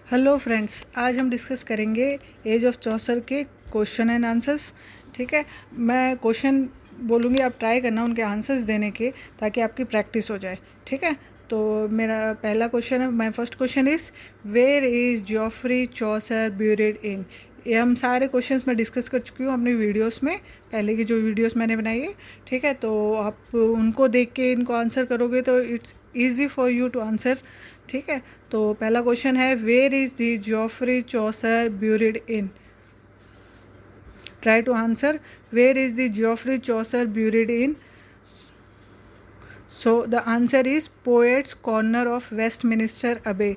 Hello friends, आज हम discuss करेंगे एज ऑफ चौसर के क्वेश्चन एंड आंसर्स। ठीक है, मैं क्वेश्चन बोलूँगी, आप ट्राई करना उनके आंसर्स देने के, ताकि आपकी प्रैक्टिस हो जाए। ठीक है, तो मेरा पहला क्वेश्चन है, my first question is where is Geoffrey Chaucer buried in. ये हम सारे क्वेश्चंस मैं डिस्कस कर चुकी हूँ अपनी वीडियोस में, पहले की जो वीडियोस मैंने बनाई है। ठीक है, तो आप उनको देख के इनको आंसर करोगे तो it's easy for you to answer. ठीक है, तो पहला क्वेश्चन है where is the Geoffrey Chaucer buried in. Try to answer where is the Geoffrey Chaucer buried in. So the answer is poets corner of Westminster Abbey.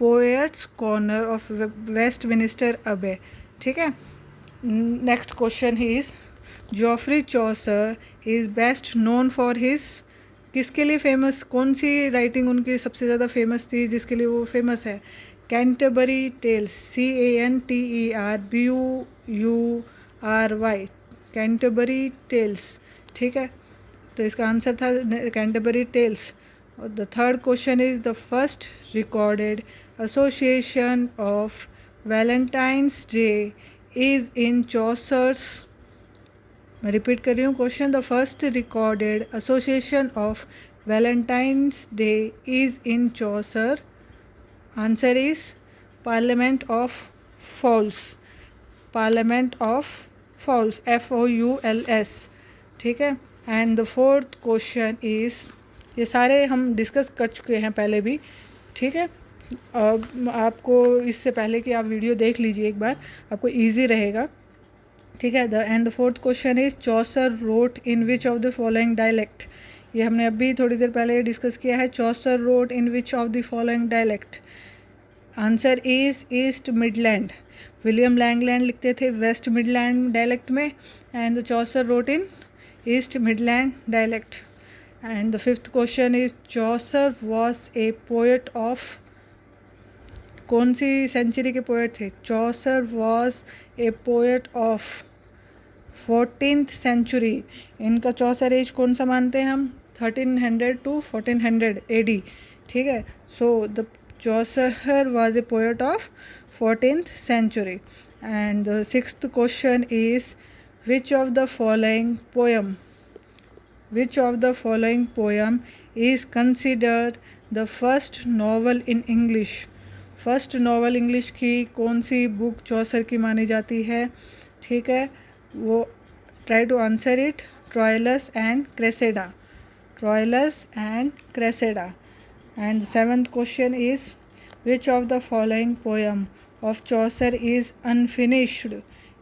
Poets corner of Westminster Abbey. ठीक है, next question is Geoffrey Chaucer is best known for his. किसके लिए famous, कौन सी writing उनकी सबसे ज़्यादा famous थी जिसके लिए वो फेमस है? Canterbury tales, CANTERBURY, Canterbury tales. ठीक है, तो इसका आंसर था कैंटरबरी टेल्स। और the third question is the first recorded association of Valentine's day is in Chaucer's. मैं रिपीट कर रही हूँ question, the first recorded association of Valentine's day is in Chaucer. Answer is parliament of fowls. Parliament of fowls, FOULS। ठीक है, and the fourth question is, ये सारे हम discuss कर चुके हैं पहले भी। ठीक है, अब आपको इससे पहले कि आप वीडियो देख लीजिए एक बार, आपको इजी रहेगा। ठीक है, the end the fourth question is Chaucer wrote in which of the following dialect. ये हमने अभी थोड़ी देर पहले डिस्कस किया है। Chaucer wrote in which of the following dialect. Answer is East Midland. William Langland लिखते थे वेस्ट मिडलैंड डायलेक्ट में, and the Chaucer wrote in East Midland dialect. And the fifth question is Chaucer was a poet of. कौन सी century के poet थे? Chaucer was a poet of 14th century. इनका Chaucer as कौन सा मानते हैं हम? 1300 to 1400 AD। ठीक है, so the Chaucer was a poet of 14th century। And the sixth question is which of the following poem, which of the following poem is considered the first novel in English. First novel English की कौन सी book चौसर की मानी जाती है? ठीक है, वो try to answer it. Troilus and Criseyde. Troilus and Criseyde. And seventh question is which of the following poem of Chaucer is unfinished.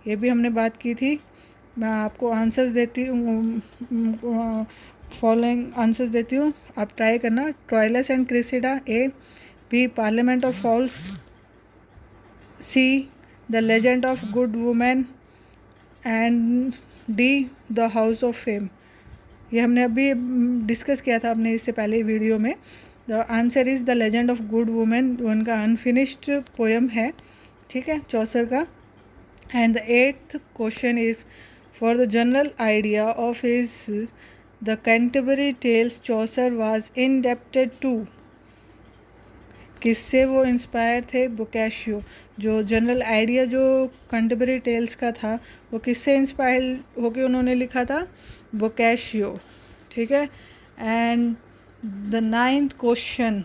ये भी हमने बात की थी। मैं आपको आंसर्स देती हूँ, फॉलोइंग आंसर्स देती हूँ, आप ट्राई करना। Troilus and Criseyde, A। B parliament of fowls, C the legend of good women, and D the house of fame. ये हमने अभी डिस्कस किया था अपने इससे पहले वीडियो में। The answer is the legend of good women, उनका अनफिनिश्ड पोएम है। ठीक है, चौसर का। And the eighth question is for the general idea of his the Canterbury tales Chaucer was indebted to. किससे वो इंस्पायर थे? Boccaccio. जो general idea जो कैंटरबरी टेल्स का था, वो किससे इंस्पायर होकर उन्होंने लिखा था? बोकाशियो। ठीक है, एंड द नाइन्थ क्वेश्चन,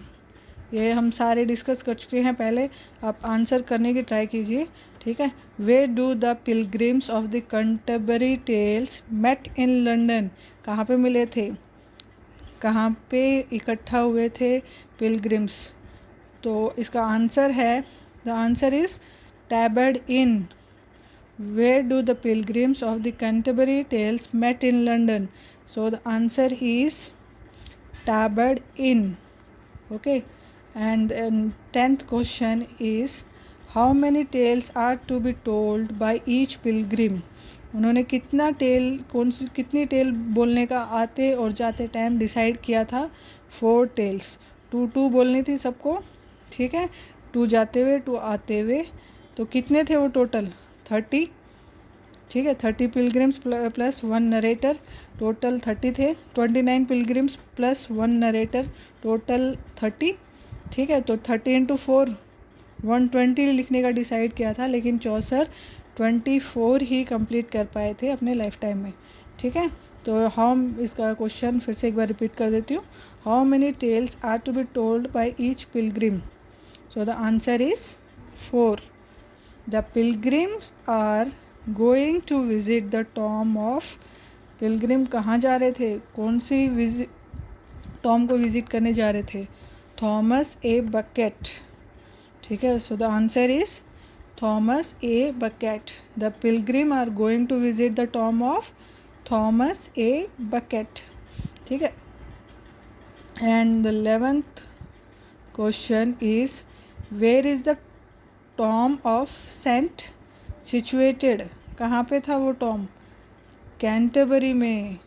ये हम सारे डिस्कस कर चुके हैं पहले, आप आंसर करने की ट्राई कीजिए। ठीक है, where do the pilgrims of the Canterbury Tales met in London. कहाँ पे मिले थे, कहाँ पे इकट्ठा हुए थे पिलग्रिम्स? तो इसका आंसर है, the answer is Tabard inn. Where do the pilgrims of the Canterbury Tales met in London? So the answer is Tabard inn. Okay, and 10th question is how many tales are to be told by each pilgrim. उन्होंने कितना tell, कितनी tell बोलने का आते और जाते time decide किया था? 4 टेल्स। 2 बोलनी थी सबको। ठीक है, 2 जाते हुए 2 आते हुए, तो कितने थे वो टोटल? 30। ठीक है, 30 पिलग्रिम्स प्लस 1 नरेटर, टोटल 30 थे। 29 पिलग्रिम्स प्लस 1 नरेटर, टोटल 30। ठीक है, तो 30 × 4 120 लिखने का डिसाइड किया था, लेकिन चौसर 24 ही कंप्लीट कर पाए थे अपने लाइफ टाइम में। ठीक है, तो हम इसका क्वेश्चन फिर से एक बार रिपीट कर देती हूँ। How many tales are to be told by each pilgrim? So the answer is 4. The pilgrims are going to visit the tomb of, pilgrim कहाँ जा रहे थे, कौन सी टॉम को विजिट करने जा रहे थे? Thomas a Becket. ठीक है, so the answer is Thomas a Becket. The pilgrim are going to visit the tomb of Thomas a Becket. ठीक है, and the 11th question is where is the tomb of saint situated? कहाँ पे था वो Tom? Canterbury में।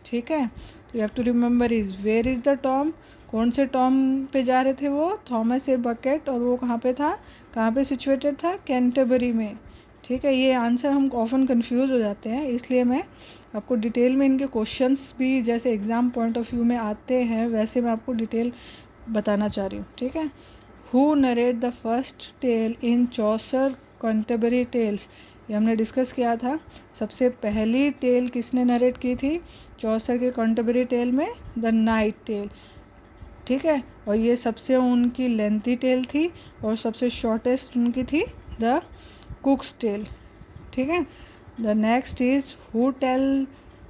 ठीक है, तो you have to remember is where is the tomb, कौन से टॉम पे जा रहे थे वो? Thomas a Becket. और वो कहाँ पे था, कहाँ पे सिचुएटेड था? कैंटरबरी में। ठीक है, ये आंसर हम ऑफन कंफ्यूज हो जाते हैं, इसलिए मैं आपको डिटेल में इनके क्वेश्चंस भी जैसे एग्ज़ाम पॉइंट ऑफ व्यू में आते हैं वैसे मैं आपको डिटेल बताना चाह रही हूँ। ठीक है, who narrate the first tale in Chaucer Canterbury tales? ये हमने डिस्कस किया था। सबसे पहली टेल किसने नरेट की थी चौसर के कैंटरबरी टेल में? The knight tale. ठीक है, और ये सबसे उनकी लेंथी टेल थी और सबसे शॉर्टेस्ट उनकी थी द कुक्स टेल। ठीक है, the next is who tell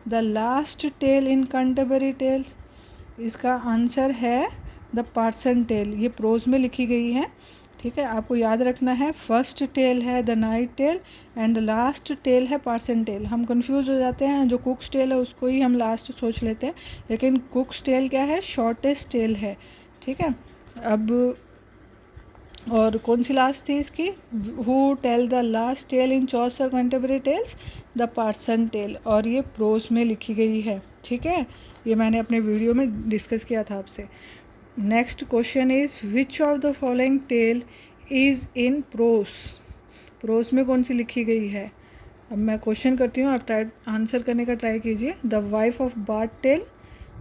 the last tale in Canterbury tales? इसका आंसर है द पार्सन टेल। ये प्रोज में लिखी गई है। ठीक है, आपको याद रखना है, फर्स्ट टेल है the knight tale and the last tale है पार्सन टेल। हम कंफ्यूज हो जाते हैं, जो कुक्स टेल है उसको ही हम लास्ट सोच लेते हैं, लेकिन कुक्स टेल क्या है? शॉर्टेस्ट टेल है। ठीक है, अब और कौन सी लास्ट थी इसकी? Who tell the last tale in Chaucer Canterbury tales? The parson tale, और ये प्रोज में लिखी गई है। ठीक है, ये मैंने अपने वीडियो में डिस्कस किया था आपसे। Next question is which of the following tale is in prose? Prose में कौन सी लिखी गई है? अब मैं क्वेश्चन करती हूँ, आप ट्राई आंसर करने का ट्राई कीजिए। The wife of Bath tale,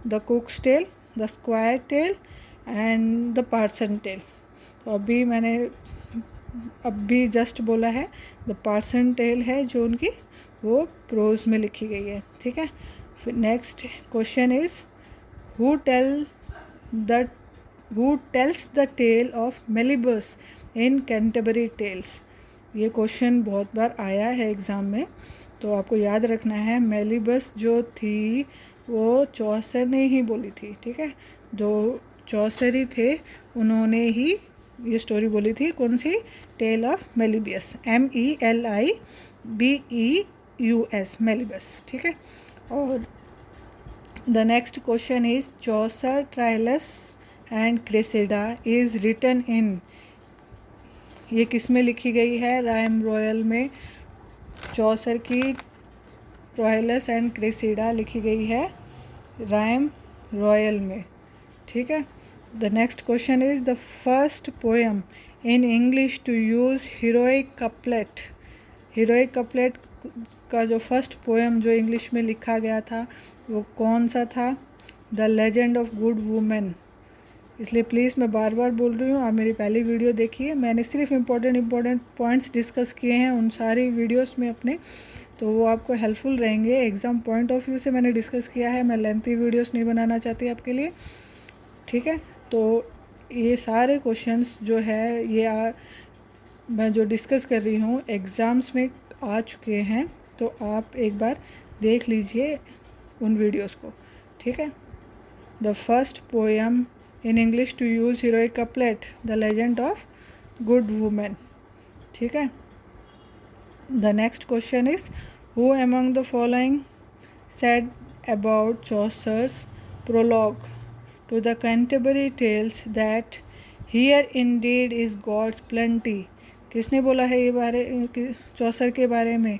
the cooks tale, the squire tale and the parson tale. तो अभी मैंने अभी जस्ट बोला है द पार्सन टेल है जो उनकी वो प्रोज में लिखी गई है। ठीक है, फिर next question is who tells the tale of Melibeus in Canterbury tales? ये क्वेश्चन बहुत बार आया है एग्ज़ाम में, तो आपको याद रखना है मेलिबस जो थी वो चौसर ने ही बोली थी। ठीक है, जो चौसरी थे उन्होंने ही ये स्टोरी बोली थी। कौन सी? Tale of Melibeus, MELIBEUS, Melibeus. ठीक है, और the next question is Chaucer Troilus and Criseyde is written in, ये किस में लिखी गई है? राइम रॉयल में चौसर की ट्रायलस एंड क्रेसेडा लिखी गई है राइम रॉयल में। ठीक है, the next question is the first poem in English to use heroic couplet. Heroic couplet का जो फर्स्ट पोएम जो इंग्लिश में लिखा गया था वो कौन सा था? The legend of good women. इसलिए प्लीज़ मैं बार बार बोल रही हूँ, आप मेरी पहली वीडियो देखिए, मैंने सिर्फ इम्पोर्टेंट पॉइंट्स डिस्कस किए हैं उन सारी वीडियोस में अपने, तो वो आपको हेल्पफुल रहेंगे। एग्ज़ाम पॉइंट ऑफ व्यू से मैंने डिस्कस किया है, मैं लेंथी वीडियोस नहीं बनाना चाहती आपके लिए। ठीक है, तो ये सारे क्वेश्चंस जो है ये मैं जो डिस्कस कर रही हूँ एग्ज़ाम्स में आ चुके हैं, तो आप एक बार देख लीजिए उन वीडियोस को। ठीक है, the first poem in English to use heroic couplet, the legend of good women. ठीक है, the next question is who among the following said about Chaucer's prologue to the Canterbury tales that here indeed is God's plenty? किसने बोला है ये बारे चौसर के बारे में?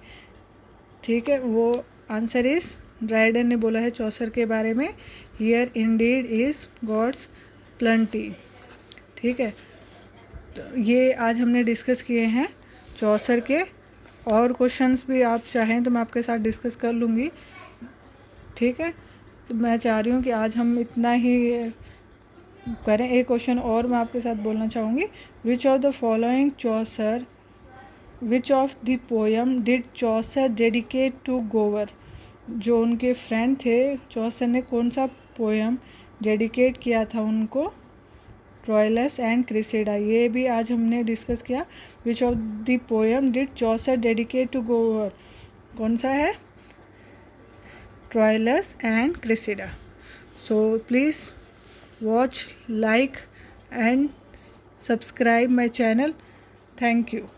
ठीक है, वो आंसर इज ड्राइडन ने बोला है चौसर के बारे में, here indeed is God's plenty. ठीक है, तो ये आज हमने डिस्कस किए हैं चौसर के, और क्वेश्चंस भी आप चाहें तो मैं आपके साथ डिस्कस कर लूँगी। ठीक है, तो मैं चाह रही हूँ कि आज हम इतना ही करें। एक क्वेश्चन और मैं आपके साथ बोलना चाहूँगी, which of the following Chaucer, which of the poem did Chaucer dedicate to Gower. जो उनके फ्रेंड थे चौसर ने कौन सा पोएम डेडिकेट किया था उनको, ट्रोइलस एंड क्रिसेडा। ये भी आज हमने डिस्कस किया। Which of the poem did Chaucer dedicate to Gower, कौन सा है, Troilus and Criseyde. So please watch, like and subscribe my channel. Thank you.